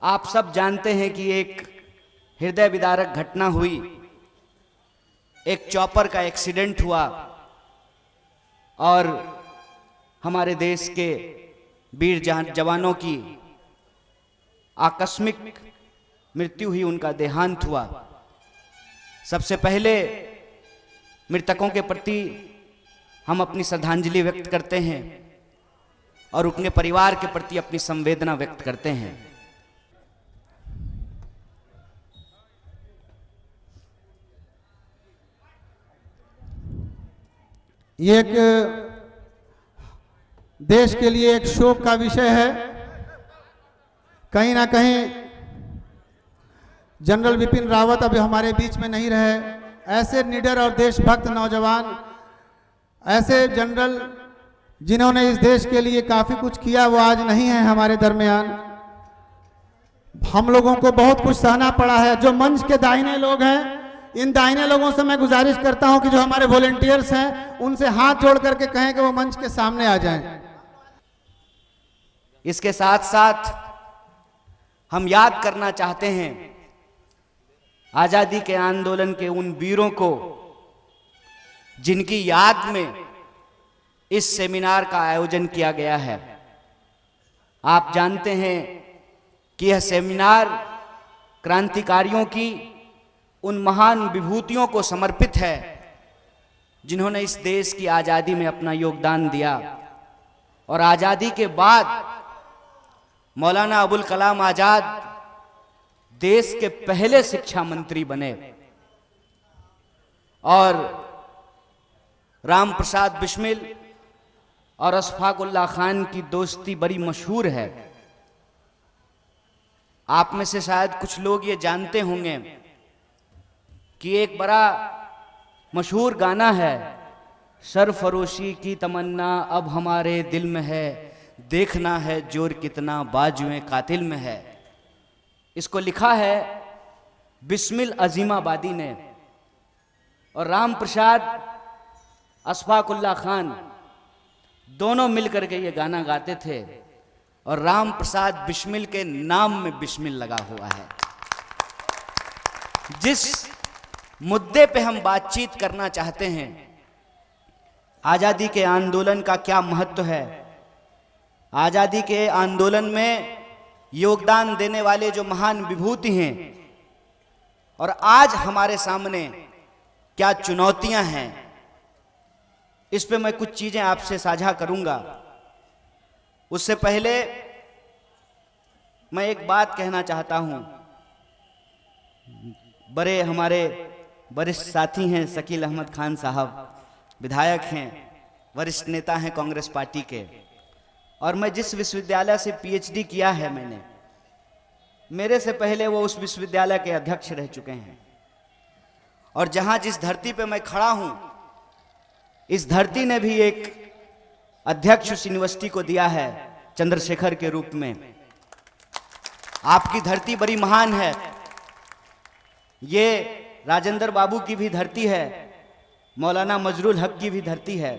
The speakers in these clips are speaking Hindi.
आप सब जानते हैं कि एक हृदय विदारक घटना हुई, एक चॉपर का एक्सीडेंट हुआ और हमारे देश के वीर जवानों की आकस्मिक मृत्यु हुई, उनका देहांत हुआ। सबसे पहले मृतकों के प्रति हम अपनी श्रद्धांजलि व्यक्त करते हैं और उनके परिवार के प्रति अपनी संवेदना व्यक्त करते हैं। ये एक देश के लिए एक शोक का विषय है। कहीं ना कहीं जनरल विपिन रावत अभी हमारे बीच में नहीं रहे। ऐसे निडर और देशभक्त नौजवान, ऐसे जनरल जिन्होंने इस देश के लिए काफी कुछ किया, वो आज नहीं है हमारे दरमियान। हम लोगों को बहुत कुछ सहना पड़ा है। जो मंच के दाहिने लोग हैं, इन दाहिने लोगों से मैं गुजारिश करता हूं कि जो हमारे वॉलेंटियर्स हैं, उनसे हाथ जोड़ करके कहें कि वो मंच के सामने आ जाएं। इसके साथ साथ हम याद करना चाहते हैं आजादी के आंदोलन के उन वीरों को जिनकी याद में इस सेमिनार का आयोजन किया गया है। आप जानते हैं कि यह सेमिनार क्रांतिकारियों की उन महान विभूतियों को समर्पित है जिन्होंने इस देश की आजादी में अपना योगदान दिया। और आजादी के बाद मौलाना अबुल कलाम आजाद देश के पहले शिक्षा मंत्री बने और राम प्रसाद बिस्मिल और अशफाक उल्लाह खान की दोस्ती बड़ी मशहूर है। आप में से शायद कुछ लोग ये जानते होंगे कि एक बड़ा मशहूर गाना है, सरफरोशी की तमन्ना अब हमारे दिल में है, देखना है जोर कितना बाजुए कातिल में है। इसको लिखा है बिस्मिल अजीमाबादी ने और राम प्रसाद अशफाक उल्लाह खान दोनों मिलकर के ये गाना गाते थे और राम प्रसाद बिस्मिल के नाम में बिस्मिल लगा हुआ है। जिस मुद्दे पे हम बातचीत करना चाहते हैं, आजादी के आंदोलन का क्या महत्व है, आजादी के आंदोलन में योगदान देने वाले जो महान विभूति हैं और आज हमारे सामने क्या चुनौतियां हैं, इस पे मैं कुछ चीजें आपसे साझा करूंगा। उससे पहले मैं एक बात कहना चाहता हूं। बड़े हमारे वरिष्ठ साथी हैं शकील अहमद खान साहब, विधायक हैं, वरिष्ठ नेता हैं कांग्रेस पार्टी के, और मैं जिस विश्वविद्यालय से पीएचडी किया है मैंने, मेरे से पहले वो उस विश्वविद्यालय के अध्यक्ष रह चुके हैं। और जहां जिस धरती पे मैं खड़ा हूं, इस धरती ने भी एक अध्यक्ष उस यूनिवर्सिटी को दिया है चंद्रशेखर के रूप में। आपकी धरती बड़ी महान है, ये राजेंद्र बाबू की भी धरती है, मौलाना मजरुल हक की भी धरती है।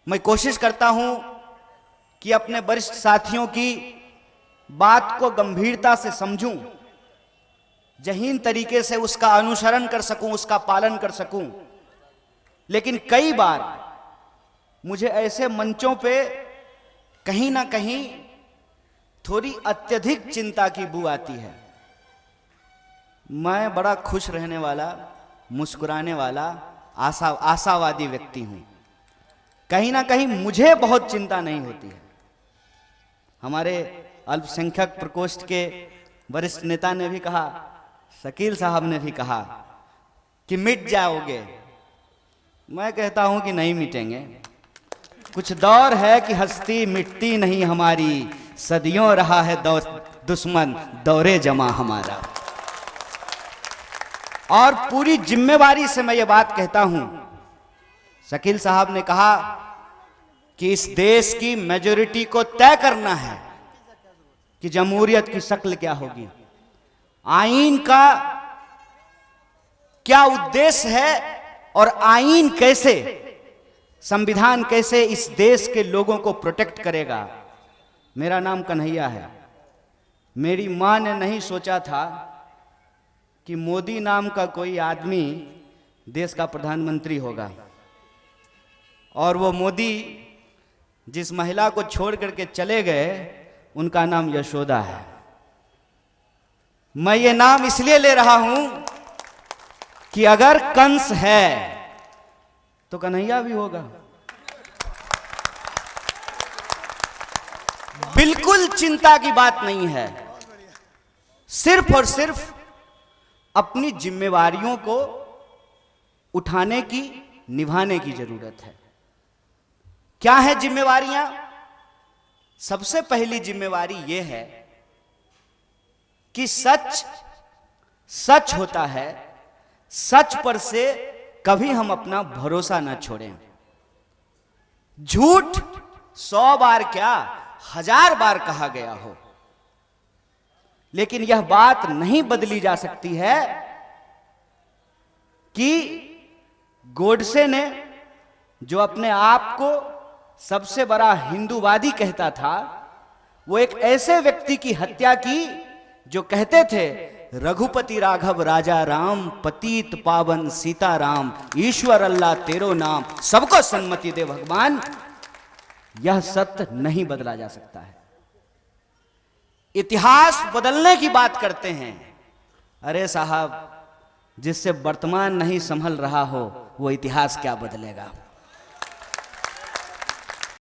मैं कोशिश करता हूं कि अपने वरिष्ठ साथियों की बात को गंभीरता से समझूं, जहीन तरीके से उसका अनुसरण कर सकूं, उसका पालन कर सकूं। लेकिन कई बार मुझे ऐसे मंचों पे कहीं ना कहीं थोड़ी अत्यधिक चिंता की बू आती है। मैं बड़ा खुश रहने वाला, मुस्कुराने वाला, आशावादी व्यक्ति हूं। कहीं ना कहीं मुझे बहुत चिंता नहीं होती है। हमारे अल्पसंख्यक प्रकोष्ठ के वरिष्ठ नेता ने भी कहा, शकील साहब ने भी कहा कि मिट जाओगे। मैं कहता हूं कि नहीं मिटेंगे। कुछ दौर है कि हस्ती मिटती नहीं हमारी, सदियों रहा है दुश्मन दौरे जमा हमारा। और पूरी जिम्मेवारी से मैं ये बात कहता हूं। शकील साहब ने कहा कि इस देश की मेजॉरिटी को तय करना है कि जमहूरियत की शक्ल क्या होगी, आईन का क्या उद्देश्य है और आईन कैसे, संविधान कैसे इस देश के लोगों को प्रोटेक्ट करेगा। मेरा नाम कन्हैया है, मेरी मां ने नहीं सोचा था कि मोदी नाम का कोई आदमी देश का प्रधानमंत्री होगा, और वो मोदी जिस महिला को छोड़ करके चले गए उनका नाम यशोदा है। मैं ये नाम इसलिए ले रहा हूं कि अगर कंस है तो कन्हैया भी होगा। बिल्कुल चिंता की बात नहीं है, सिर्फ और सिर्फ अपनी जिम्मेवारियों को उठाने की, निभाने की जरूरत है। क्या है जिम्मेवारियां? सबसे पहली जिम्मेवारी यह है कि सच सच होता है, सच पर से कभी हम अपना भरोसा ना छोड़ें। झूठ 100 बार क्या 1000 बार कहा गया हो, लेकिन यह बात नहीं बदली जा सकती है कि गोडसे ने, जो अपने आप को सबसे बड़ा हिंदूवादी कहता था, वो एक ऐसे व्यक्ति की हत्या की जो कहते थे रघुपति राघव राजा राम, पतित पावन सीताराम, ईश्वर अल्लाह तेरो नाम, सबको सन्मति दे भगवान। यह सत्य नहीं बदला जा सकता है। इतिहास बदलने की बात करते हैं। अरे साहब, जिससे वर्तमान नहीं संभल रहा हो वो इतिहास क्या बदलेगा।